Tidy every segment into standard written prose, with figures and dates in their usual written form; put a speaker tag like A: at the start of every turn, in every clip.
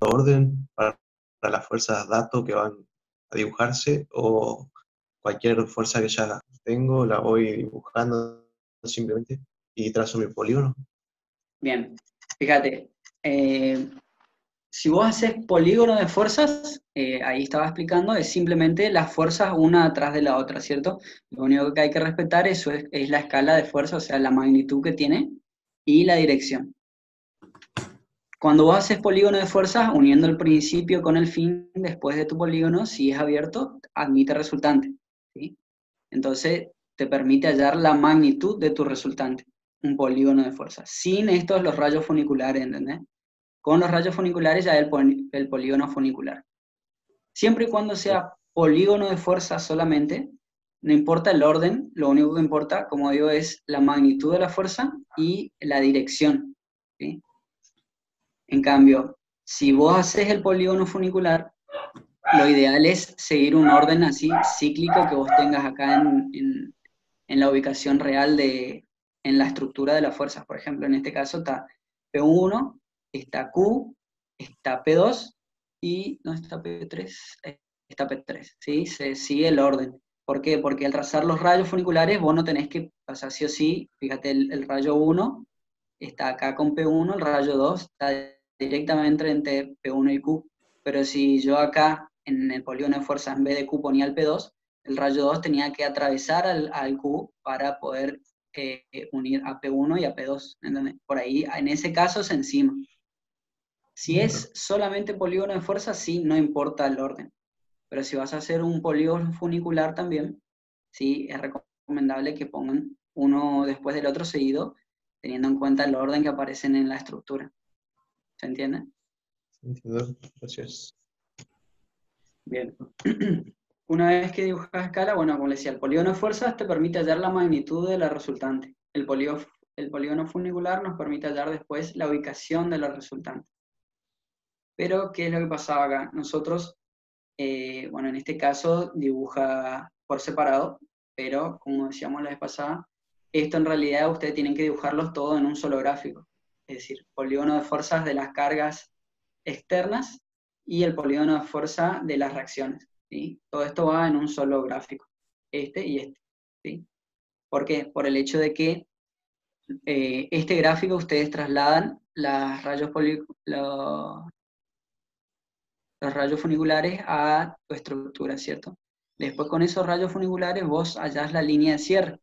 A: orden para las fuerzas datos que van a dibujarse, o cualquier fuerza que ya tengo la voy dibujando simplemente y trazo mi polígono?
B: Bien, fíjate, si vos haces polígono de fuerzas, ahí estaba explicando, es simplemente las fuerzas una atrás de la otra, ¿cierto? Lo único que hay que respetar es la escala de fuerza, o sea, la magnitud que tiene y la dirección. Cuando vos haces polígono de fuerzas, uniendo el principio con el fin, después de tu polígono, si es abierto, admite resultante, ¿sí? Entonces, te permite hallar la magnitud de tu resultante, un polígono de fuerzas. Sin estos, los rayos funiculares, ¿entendés? Con los rayos funiculares ya el polígono funicular. Siempre y cuando sea polígono de fuerza solamente, no importa el orden, lo único que importa, como digo, es la magnitud de la fuerza y la dirección, ¿sí? En cambio, si vos haces el polígono funicular, lo ideal es seguir un orden así cíclico que vos tengas acá en la ubicación real en la estructura de las fuerzas. Por ejemplo, en este caso está P1, está Q, está P2 y no está P3, está P3, ¿sí? Se sigue el orden. ¿Por qué? Porque al trazar los rayos funiculares vos no tenés que pasar sí o sí, fíjate, el rayo 1 está acá con P1, el rayo 2 está directamente entre P1 y Q, pero si yo acá en el polígono de fuerza en vez de Q ponía el P2, el rayo 2 tenía que atravesar al Q para poder unir a P1 y a P2, ¿entendés? Por ahí, en ese caso es encima. Si es solamente polígono de fuerza, sí, no importa el orden. Pero si vas a hacer un polígono funicular también, sí, es recomendable que pongan uno después del otro seguido, teniendo en cuenta el orden que aparecen en la estructura. ¿Se entiende?
A: Entiendo, gracias.
B: Bien. Una vez que dibujas escala, bueno, como les decía, el polígono de fuerzas te permite hallar la magnitud de la resultante. El polígono funicular nos permite hallar después la ubicación de la resultante. Pero, ¿qué es lo que pasaba acá? Nosotros, bueno, en este caso dibuja por separado, pero como decíamos la vez pasada, esto en realidad ustedes tienen que dibujarlos todos en un solo gráfico. Es decir, polígono de fuerzas de las cargas externas y el polígono de fuerza de las reacciones, ¿sí? Todo esto va en un solo gráfico, este y este, ¿sí? ¿Por qué? Por el hecho de que este gráfico ustedes trasladan los rayos funiculares a tu estructura, ¿cierto? Después con esos rayos funiculares vos hallás la línea de cierre,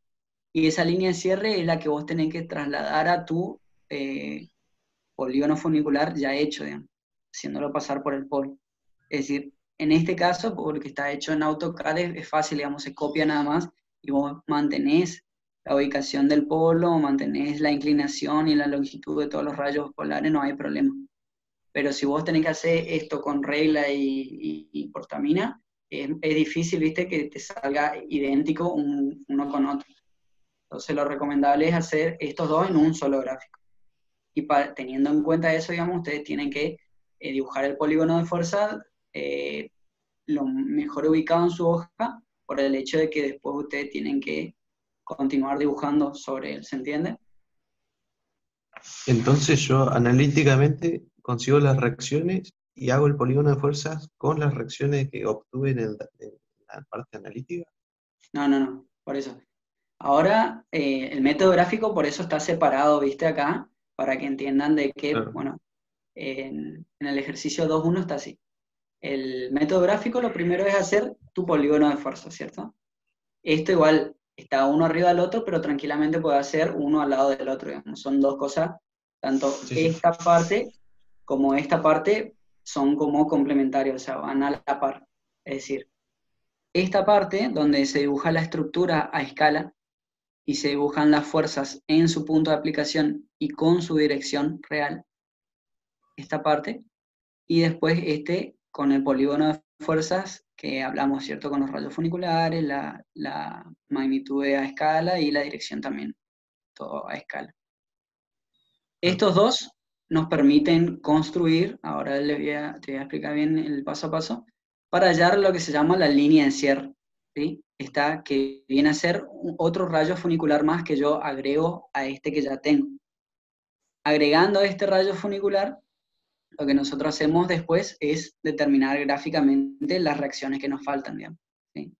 B: y esa línea de cierre es la que vos tenés que trasladar a tu polígono funicular ya hecho, digamos, haciéndolo pasar por el polo. Es decir, en este caso, porque está hecho en AutoCAD, es fácil, digamos, se copia nada más y vos mantenés la ubicación del polo, mantenés la inclinación y la longitud de todos los rayos polares, no hay problema. Pero si vos tenés que hacer esto con regla y portamina, es difícil, viste, que te salga idéntico uno con otro. Entonces lo recomendable es hacer estos dos en un solo gráfico. Y teniendo en cuenta eso, digamos, ustedes tienen que dibujar el polígono de fuerza lo mejor ubicado en su hoja, por el hecho de que después ustedes tienen que continuar dibujando sobre él, ¿se entiende?
A: Entonces yo analíticamente consigo las reacciones y hago el polígono de fuerzas con las reacciones que obtuve en la parte analítica.
B: No, por eso. Ahora, el método gráfico por eso está separado, ¿viste? Acá, para que entiendan de que,
A: Claro.
B: bueno, en el ejercicio 2.1 está así. El método gráfico lo primero es hacer tu polígono de fuerza, ¿cierto? Esto igual está uno arriba del otro, pero tranquilamente puede hacer uno al lado del otro, digamos. Son dos cosas, tanto
A: Sí, sí.
B: esta parte como esta parte son como complementarios, o sea, van a la par. Es decir, esta parte donde se dibuja la estructura a escala y se dibujan las fuerzas en su punto de aplicación y con su dirección real, esta parte, y después este con el polígono de fuerzas que hablamos, ¿cierto? Con los rayos funiculares, la magnitud a escala y la dirección también, todo a escala.
A: Claro.
B: Estos dos nos permiten construir, ahora te voy a explicar bien el paso a paso, para hallar lo que se llama la línea de cierre, ¿sí? Esta que viene a ser otro rayo funicular más que yo agrego a este que ya tengo. Agregando este rayo funicular, lo que nosotros hacemos después es determinar gráficamente las reacciones que nos faltan, digamos, ¿sí?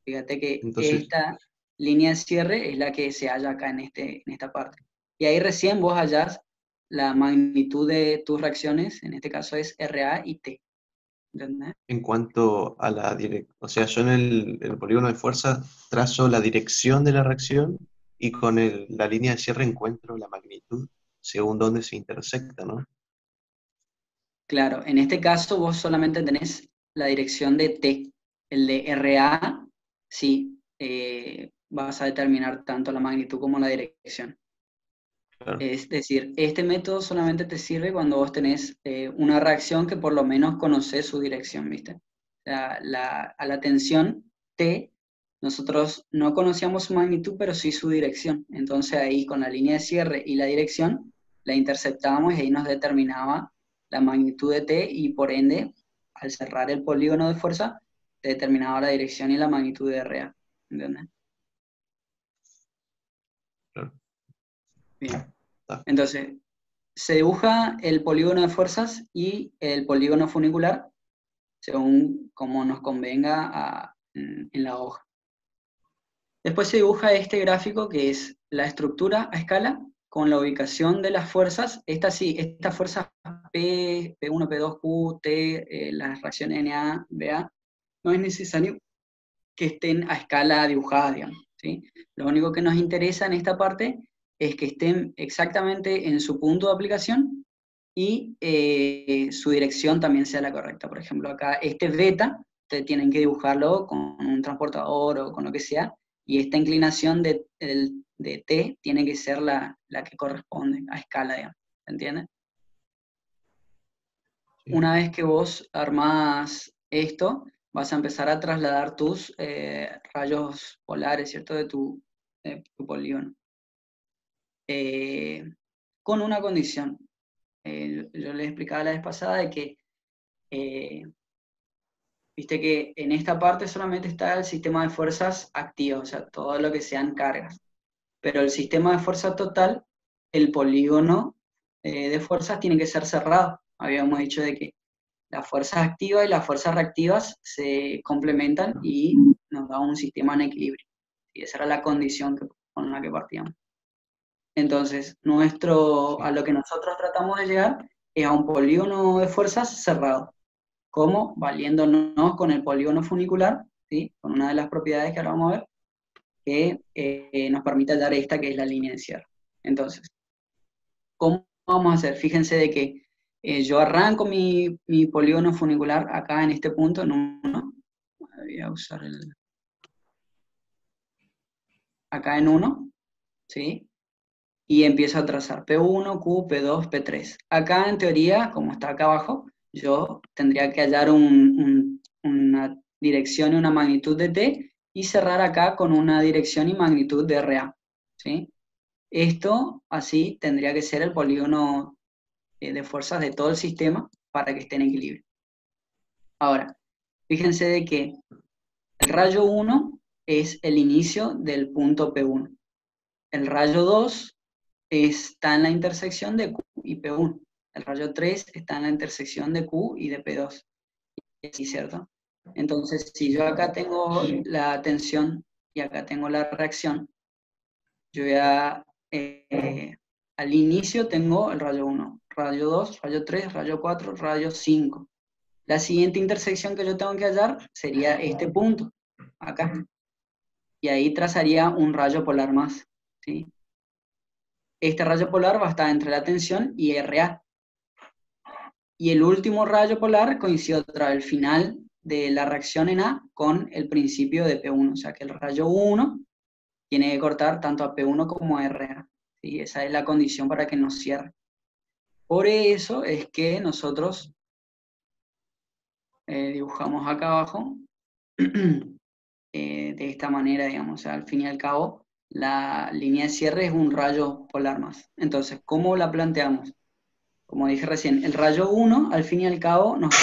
B: Fíjate que
A: Entonces,
B: esta línea de cierre es la que se halla acá en esta parte. Y ahí recién vos hallás la magnitud de tus reacciones, en este caso es RA y T. ¿Entendés?
A: en cuanto a la dirección, o sea, yo en el polígono de fuerza trazo la dirección de la reacción y con la línea de cierre encuentro la magnitud según dónde se intersecta, ¿no?
B: Claro, en este caso vos solamente tenés la dirección de T. El de RA, sí, vas a determinar tanto la magnitud como la dirección.
A: Claro,
B: Es decir, este método solamente te sirve cuando vos tenés una reacción que por lo menos conoces su dirección, ¿viste? O sea, a la tensión T, nosotros no conocíamos su magnitud, pero sí su dirección. Entonces ahí con la línea de cierre y la dirección, la interceptábamos y ahí nos determinaba la magnitud de T y por ende, al cerrar el polígono de fuerza, te determinaba la dirección y la magnitud de RA. ¿Entendés?
A: claro.
B: Bien.
A: Está.
B: Entonces, se dibuja el polígono de fuerzas y el polígono funicular según como nos convenga en la hoja. Después se dibuja este gráfico que es la estructura a escala con la ubicación de las fuerzas. Estas fuerzas P, P1, P2, Q, T, las reacciones NA, BA, no es necesario que estén a escala dibujada, digamos, ¿sí? Lo único que nos interesa en esta parte es que estén exactamente en su punto de aplicación y su dirección también sea la correcta. Por ejemplo, acá este beta, ustedes tienen que dibujarlo con un transportador o con lo que sea, y esta inclinación de T tiene que ser la que corresponde a escala, digamos, ¿entiendes?
A: Sí.
B: Una vez que vos armás esto, vas a empezar a trasladar tus rayos polares, ¿cierto? De tu polígono. Con una condición. Yo les explicaba la vez pasada de que, viste que en esta parte solamente está el sistema de fuerzas activas, o sea, todo lo que sean cargas. Pero el sistema de fuerza total, el polígono de fuerzas tiene que ser cerrado. Habíamos dicho de que las fuerzas activas y las fuerzas reactivas se complementan y nos da un sistema en equilibrio. Y esa era la condición con la que partíamos. Entonces, a lo que nosotros tratamos de llegar es a un polígono de fuerzas cerrado. ¿Cómo? Valiéndonos con el polígono funicular, ¿sí? Con una de las propiedades que ahora vamos a ver, que nos permite hallar esta que es la línea de cierre. Entonces, ¿cómo vamos a hacer? Fíjense de que yo arranco mi polígono funicular acá en este punto, en 1. Voy a usar acá en 1, ¿sí? Y empiezo a trazar P1, Q, P2, P3. Acá en teoría, como está acá abajo, yo tendría que hallar una dirección y una magnitud de T y cerrar acá con una dirección y magnitud de RA, ¿sí? Esto así tendría que ser el polígono de fuerzas de todo el sistema para que esté en equilibrio. Ahora, fíjense de que el rayo 1 es el inicio del punto P1. El rayo 2 está en la intersección de Q y P1. El rayo 3 está en la intersección de Q y de P2. ¿Sí, cierto? Entonces, si yo acá tengo la tensión y acá tengo la reacción, yo voy al inicio tengo el rayo 1, rayo 2, rayo 3, rayo 4, rayo 5. La siguiente intersección que yo tengo que hallar sería este punto, acá. Y ahí trazaría un rayo polar más, ¿sí? Este rayo polar va a estar entre la tensión y RA. Y el último rayo polar coincide otra vez el final de la reacción en A con el principio de P1. O sea que el rayo 1 tiene que cortar tanto a P1 como a RA. ¿Sí? Esa es la condición para que nos cierre. Por eso es que nosotros dibujamos acá abajo de esta manera, digamos. O sea, al fin y al cabo, la línea de cierre es un rayo polar más. Entonces, ¿cómo la planteamos? Como dije recién, el rayo 1, al fin y al cabo, nos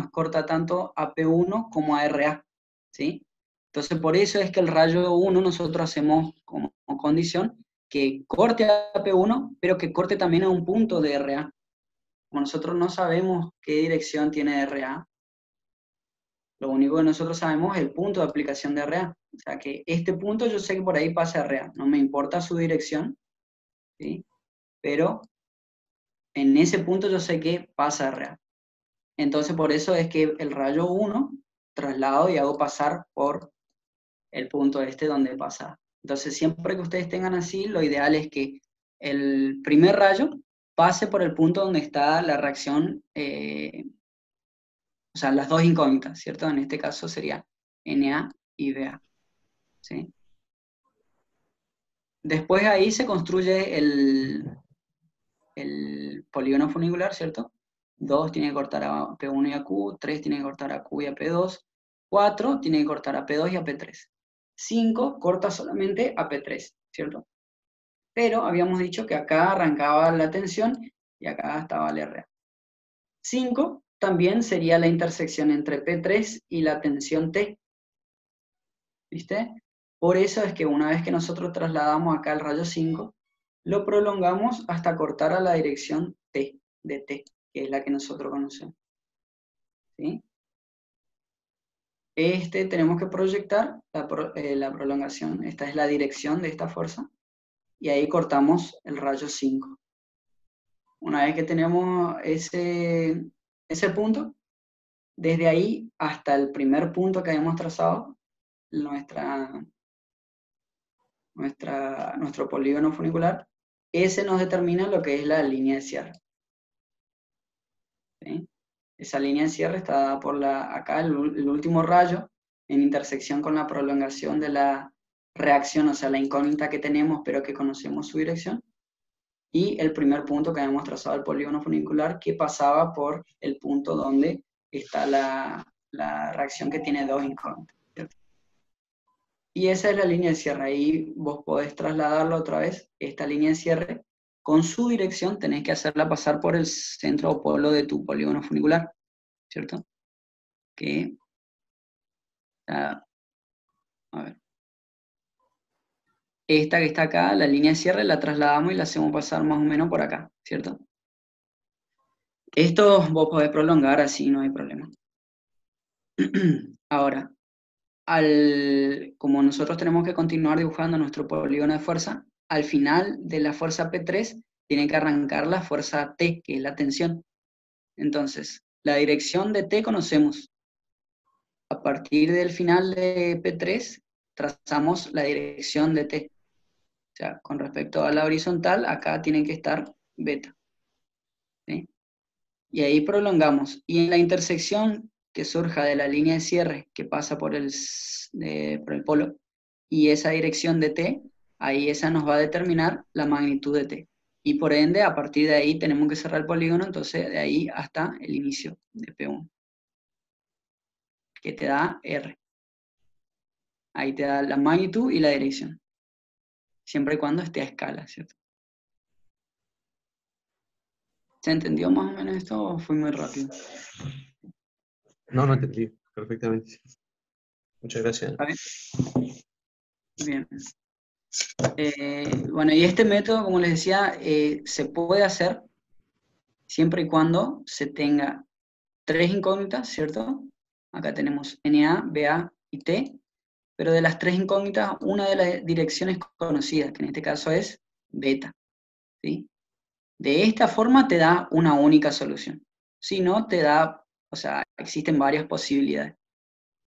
B: corta tanto a P1 como a RA, ¿sí? Entonces, por eso es que el rayo 1 nosotros hacemos como condición que corte a P1, pero que corte también a un punto de RA. Como nosotros no sabemos qué dirección tiene RA, lo único que nosotros sabemos es el punto de aplicación de RA. O sea que este punto yo sé que por ahí pasa RA, no me importa su dirección, ¿sí? Pero en ese punto yo sé que pasa RA. Entonces por eso es que el rayo 1 traslado y hago pasar por el punto este donde pasa. Entonces siempre que ustedes tengan así, lo ideal es que el primer rayo pase por el punto donde está la reacción, o sea, las dos incógnitas, ¿cierto? En este caso sería Na y Ba, ¿sí? Después ahí se construye el polígono funicular, ¿cierto? 2 tiene que cortar a P1 y a Q, 3 tiene que cortar a Q y a P2, 4 tiene que cortar a P2 y a P3, 5 corta solamente a P3, ¿cierto? Pero habíamos dicho que acá arrancaba la tensión y acá estaba el RA. 5 también sería la intersección entre P3 y la tensión T. ¿Viste? Por eso es que una vez que nosotros trasladamos acá el rayo 5, lo prolongamos hasta cortar a la dirección T, de T, que es la que nosotros conocemos. ¿Sí? Tenemos que proyectar la prolongación, esta es la dirección de esta fuerza, y ahí cortamos el rayo 5. Una vez que tenemos ese punto, desde ahí hasta el primer punto que habíamos trazado, nuestro polígono funicular, ese nos determina lo que es la línea de cierre. ¿Sí? Esa línea de cierre está dada por acá el último rayo, en intersección con la prolongación de la reacción, o sea, la incógnita que tenemos, pero que conocemos su dirección, y el primer punto que habíamos trazado el polígono funicular, que pasaba por el punto donde está la reacción que tiene dos incógnitas. ¿Cierto? Y esa es la línea de cierre. Ahí vos podés trasladarlo otra vez, esta línea de cierre, con su dirección tenés que hacerla pasar por el centro o polo de tu polígono funicular, ¿cierto? Que, a ver, esta que está acá, la línea de cierre, la trasladamos y la hacemos pasar más o menos por acá, ¿cierto? Esto vos podés prolongar así, no hay problema. Ahora, como nosotros tenemos que continuar dibujando nuestro polígono de fuerza, al final de la fuerza P3 tiene que arrancar la fuerza T, que es la tensión. Entonces, la dirección de T conocemos. A partir del final de P3, trazamos la dirección de T. O sea, con respecto a la horizontal, acá tiene que estar beta. ¿Sí? Y ahí prolongamos. Y en la intersección que surja de la línea de cierre que pasa por el polo y esa dirección de T, ahí esa nos va a determinar la magnitud de T. Y por ende, a partir de ahí tenemos que cerrar el polígono, entonces de ahí hasta el inicio de P1, que te da R. Ahí te da la magnitud y la dirección. Siempre y cuando esté a escala, ¿cierto? ¿Se entendió más o menos esto o fue muy rápido?
A: No entendí perfectamente. Muchas gracias.
B: Bien. Bueno, y este método, como les decía, se puede hacer siempre y cuando se tenga tres incógnitas, ¿cierto? Acá tenemos Na, Ba y T, pero de las tres incógnitas, una de las direcciones conocidas, que en este caso es beta, ¿sí? De esta forma te da una única solución. Si no, te da, o sea, existen varias posibilidades.